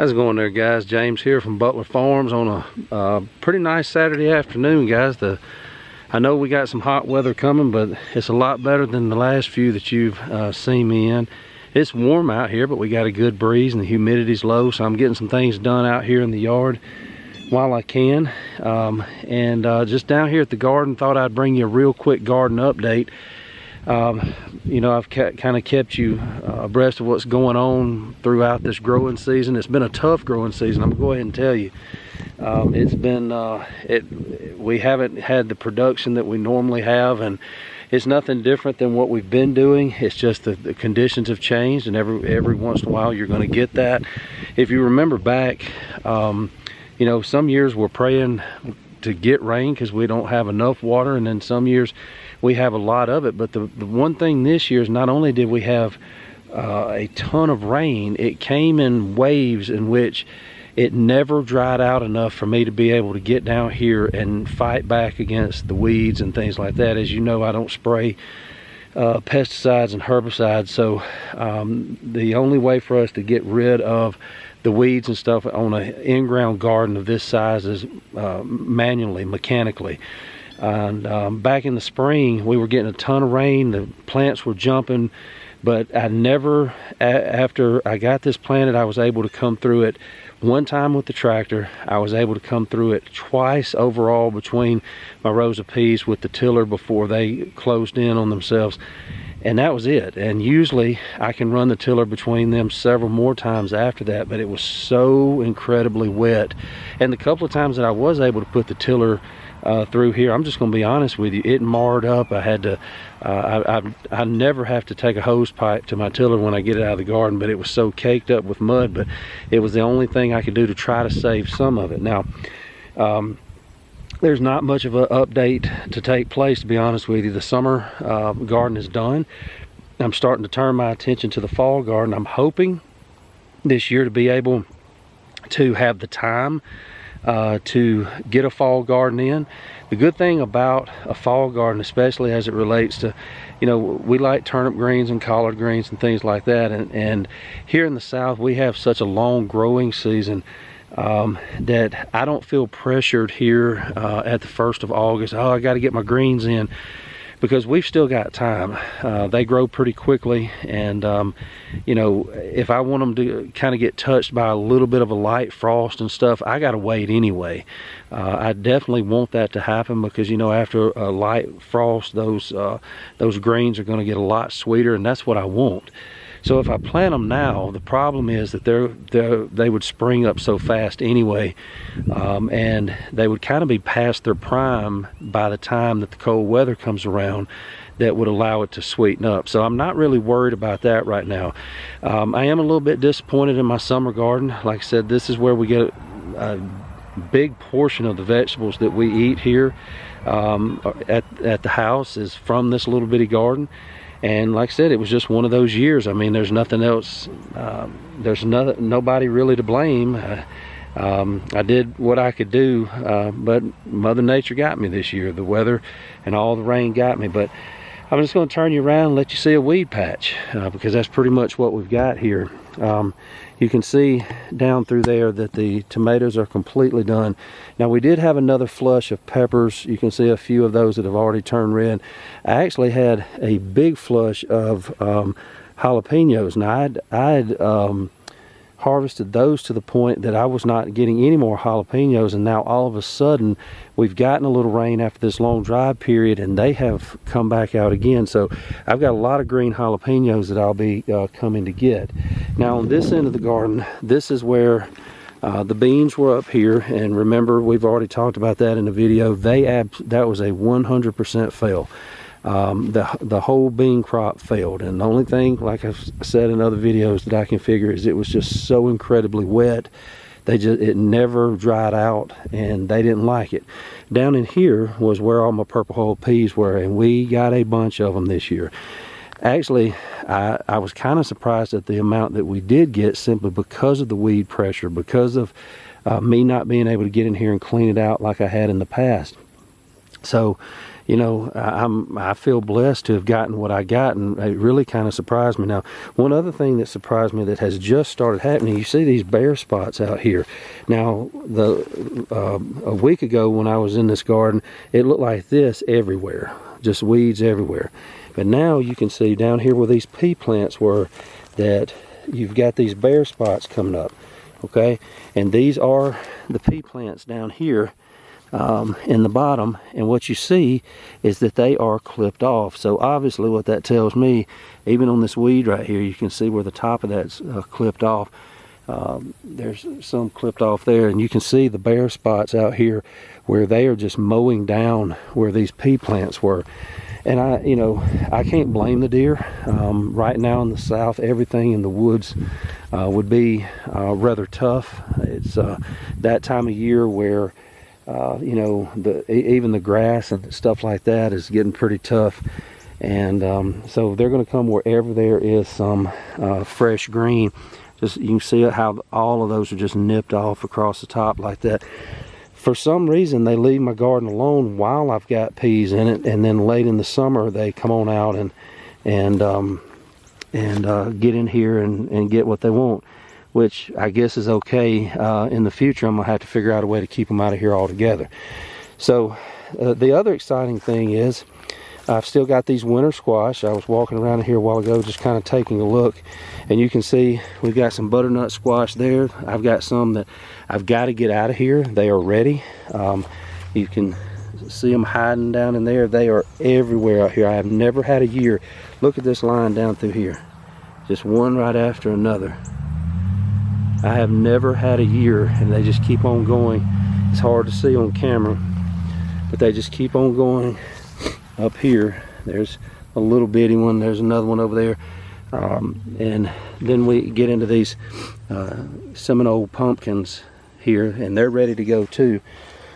How's it going there, guys? James here from Butler Farms on a pretty nice Saturday afternoon, guys. I know we got some hot weather coming, but it's a lot better than the last few that you've seen me in. It's warm out here, but we got a good breeze and the humidity's low, so I'm getting some things done out here in the yard while I can. Just down here at the garden, thought I'd bring you a real quick garden update. You know, I've kind of kept you abreast of what's going on throughout this growing season. It's been a tough growing season, I'm gonna go ahead and tell you. It's been we haven't had the production that we normally have, and it's nothing different than what we've been doing. It's just the conditions have changed, and every once in a while you're going to get that. If you remember back, you know, some years we're praying to get rain because we don't have enough water, and then some years we have a lot of it. But the one thing this year is not only did we have a ton of rain, it came in waves in which it never dried out enough for me to be able to get down here and fight back against the weeds and things like that. As you know, I don't spray pesticides and herbicides, so the only way for us to get rid of the weeds and stuff on an in-ground garden of this size is manually, mechanically. And back in the spring, we were getting a ton of rain, the plants were jumping, but I never, after I got this planted, I was able to come through it one time with the tractor. I was able to come through it twice overall between my rows of peas with the tiller before they closed in on themselves, and that was it. And usually I can run the tiller between them several more times after that, but it was so incredibly wet. And the couple of times that I was able to put the tiller through here, I'm just going to be honest with you, it marred up. I had to I never have to take a hose pipe to my tiller when I get it out of the garden, but it was so caked up with mud. But it was the only thing I could do to try to save some of it. Now there's not much of an update to take place, to be honest with you. The summer garden is done. I'm starting to turn my attention to the fall garden. I'm hoping this year to be able to have the time to get a fall garden in. The good thing about a fall garden, especially as it relates to, you know, we like turnip greens and collard greens and things like that, and here in the South we have such a long growing season that I don't feel pressured here at the 1st of August. Oh, I got to get my greens in, because we've still got time. They grow pretty quickly, and you know, if I want them to kind of get touched by a little bit of a light frost and stuff, I gotta wait anyway. I definitely want that to happen, because you know, after a light frost, those greens are going to get a lot sweeter, and that's what I want. So if I plant them now, the problem is that they would spring up so fast anyway, and they would kind of be past their prime by the time that the cold weather comes around that would allow it to sweeten up. So I'm not really worried about that right now. I am a little bit disappointed in my summer garden. Like I said, this is where we get a big portion of the vegetables that we eat here at the house is from this little bitty garden. And like I said, it was just one of those years. I mean, there's nothing else, there's nobody really to blame. I did what I could do, but Mother Nature got me this year. The weather and all the rain got me. But I'm just going to turn you around and let you see a weed patch, because that's pretty much what we've got here. You can see down through there that the tomatoes are completely done. Now, we did have another flush of peppers. You can see a few of those that have already turned red. I actually had a big flush of jalapenos. Now, I'd harvested those to the point that I was not getting any more jalapenos, and now all of a sudden we've gotten a little rain after this long dry period, and they have come back out again. So I've got a lot of green jalapenos that I'll be coming to get. Now on this end of the garden, this is where the beans were up here, and remember, we've already talked about that in the video. That was a 100% fail. The whole bean crop failed, and the only thing, like I've said in other videos, that I can figure is it was just so incredibly wet. It never dried out, and they didn't like it. Down in here was where all my purple hull peas were, and we got a bunch of them this year. Actually, I was kind of surprised at the amount that we did get, simply because of the weed pressure, because of me not being able to get in here and clean it out like I had in the past. So you know, I feel blessed to have gotten what I got, and it really kind of surprised me. Now, one other thing that surprised me that has just started happening, you see these bare spots out here. Now, a week ago when I was in this garden, it looked like this everywhere, just weeds everywhere. But now you can see down here where these pea plants were, that you've got these bare spots coming up, okay? And these are the pea plants down here in the bottom, and what you see is that they are clipped off. So obviously what that tells me, even on this weed right here, you can see where the top of that's clipped off. There's some clipped off there, and you can see the bare spots out here where they are just mowing down where these pea plants were. And I can't blame the deer. Right now in the south, everything in the woods would be rather tough. It's that time of year where even the grass and stuff like that is getting pretty tough, and so they're going to come wherever there is some fresh green. Just you can see how all of those are just nipped off across the top like that. For some reason they leave my garden alone while I've got peas in it, and then late in the summer they come on out and get in here and get what they want, which I guess is okay. In the future, I'm going to have to figure out a way to keep them out of here altogether. So the other exciting thing is I've still got these winter squash. I was walking around here a while ago just kind of taking a look, and you can see we've got some butternut squash there. I've got some that I've got to get out of here. They are ready. You can see them hiding down in there. They are everywhere out here. I have never had a year. Look at this line down through here. Just one right after another. I have never had a year, and they just keep on going. It's hard to see on camera, but they just keep on going up here. There's a little bitty one. There's another one over there. And then we get into these Seminole pumpkins here, and they're ready to go too.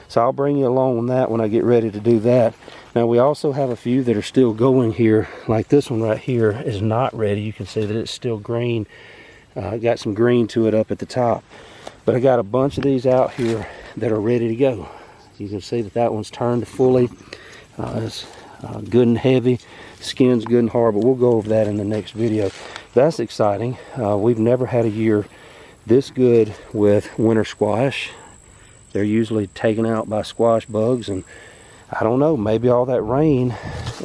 So I'll bring you along on that when I get ready to do that. Now we also have a few that are still going here, like this one right here is not ready. You can see that it's still green. Got some green to it up at the top. But I got a bunch of these out here that are ready to go. You can see that that one's turned fully. It's good and heavy. Skin's good and hard, but we'll go over that in the next video. That's exciting. We've never had a year this good with winter squash. They're usually taken out by squash bugs, and I don't know, maybe all that rain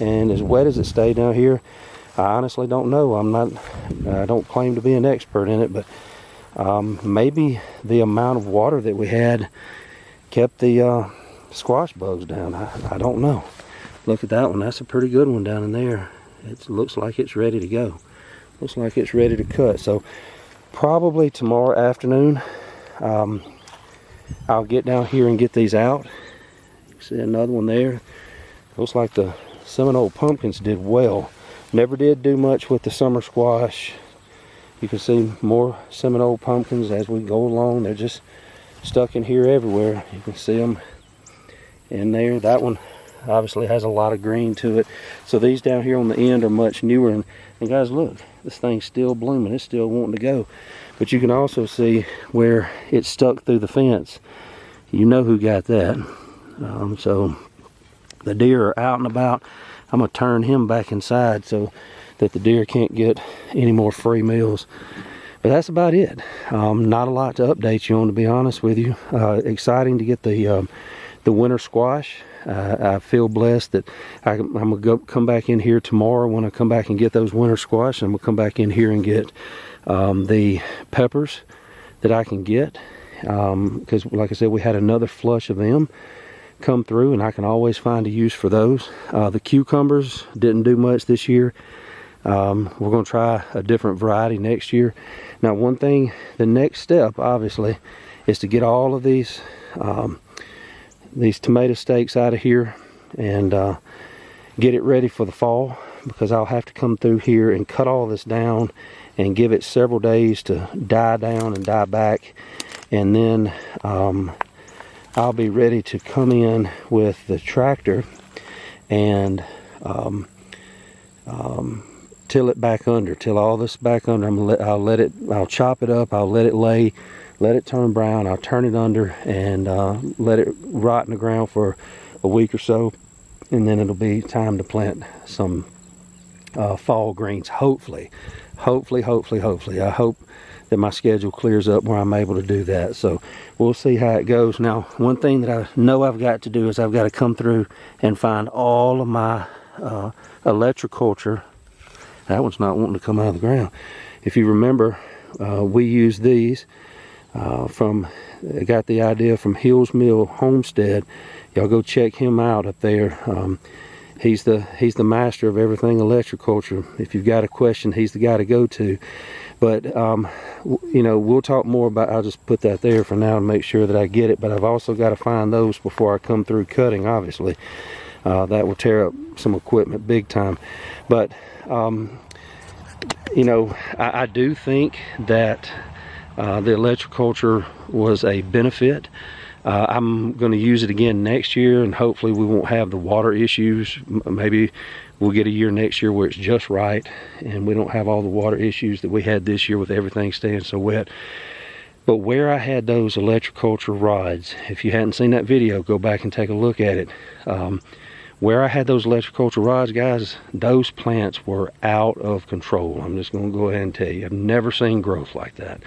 and as wet as it stayed down here, I honestly don't know. I don't claim to be an expert in it, but maybe the amount of water that we had kept the squash bugs down. I don't know. Look at that one. That's a pretty good one down in there. It looks like it's ready to go. Looks like it's ready to cut. So probably tomorrow afternoon, I'll get down here and get these out. You see another one there. Looks like the Seminole pumpkins did well. Never did do much with the summer squash. You can see more Seminole pumpkins as we go along. They're just stuck in here everywhere. You can see them in there. That one obviously has a lot of green to it. So these down here on the end are much newer. And guys, look, this thing's still blooming. It's still wanting to go. But you can also see where it's stuck through the fence. You know who got that. So the deer are out and about. I'm going to turn him back inside so that the deer can't get any more free meals. But that's about it. Not a lot to update you on, to be honest with you. Exciting to get the winter squash. I feel blessed that I'm going to come back in here tomorrow when I come back and get those winter squash. I'm going to come back in here and get the peppers that I can get. Because like I said, we had another flush of them come through, and I can always find a use for those. The cucumbers didn't do much this year. We're going to try a different variety next year. Now, one thing, the next step obviously is to get all of these tomato stakes out of here and get it ready for the fall, because I'll have to come through here and cut all this down and give it several days to die down and die back, and then I'll be ready to come in with the tractor and till it back under, till all this back under. I'll chop it up, I'll let it lay, let it turn brown, I'll turn it under and let it rot in the ground for a week or so, and then it'll be time to plant some fall greens. Hopefully. I hope that my schedule clears up where I'm able to do that. So we'll see how it goes. Now, one thing that I know I've got to do is I've got to come through and find all of my electroculture. That one's not wanting to come out of the ground. If you remember, we use these I got the idea from Hills Mill Homestead. Y'all go check him out up there. He's the master of everything electroculture. If you've got a question, he's the guy to go to. But you know, we'll talk more about. I'll just put that there for now to make sure that I get it. But I've also got to find those before I come through cutting. Obviously, that will tear up some equipment big time. But you know, I do think that the electroculture was a benefit. I'm going to use it again next year, and hopefully we won't have the water issues. Maybe we'll get a year next year where it's just right and we don't have all the water issues that we had this year with everything staying so wet. But where I had those electroculture rods, if you hadn't seen that video, go back and take a look at it. Where I had those electroculture rods, guys, those plants were out of control. I'm just going to go ahead and tell you, I've never seen growth like that.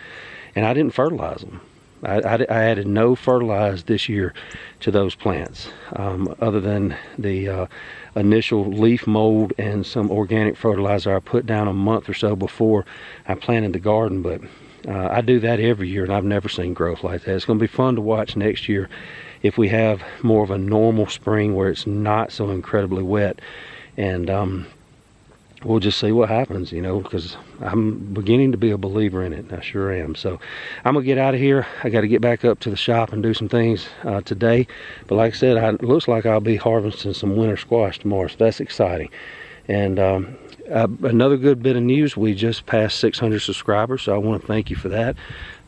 And I didn't fertilize them. I added no fertilizer this year to those plants, other than the initial leaf mold and some organic fertilizer I put down a month or so before I planted the garden. But I do that every year, and I've never seen growth like that. It's going to be fun to watch next year if we have more of a normal spring where it's not so incredibly wet. And we'll just see what happens, you know, because I'm beginning to be a believer in it. I sure am. So I'm gonna get out of here. I got to get back up to the shop and do some things today. But like I said, it looks like I'll be harvesting some winter squash tomorrow, so that's exciting. And another good bit of news, we just passed 600 subscribers, so I want to thank you for that.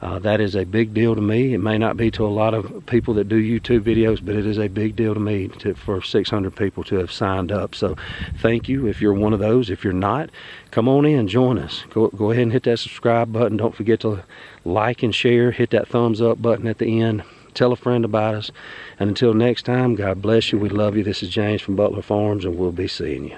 That is a big deal to me. It may not be to a lot of people that do YouTube videos, but it is a big deal to me for 600 people to have signed up. So thank you if you're one of those. If you're not, come on in, join us. Go ahead and hit that subscribe button. Don't forget to like and share. Hit that thumbs up button at the end. Tell a friend about us. And until next time, God bless you. We love you. This is James from Butler Farms, and we'll be seeing you.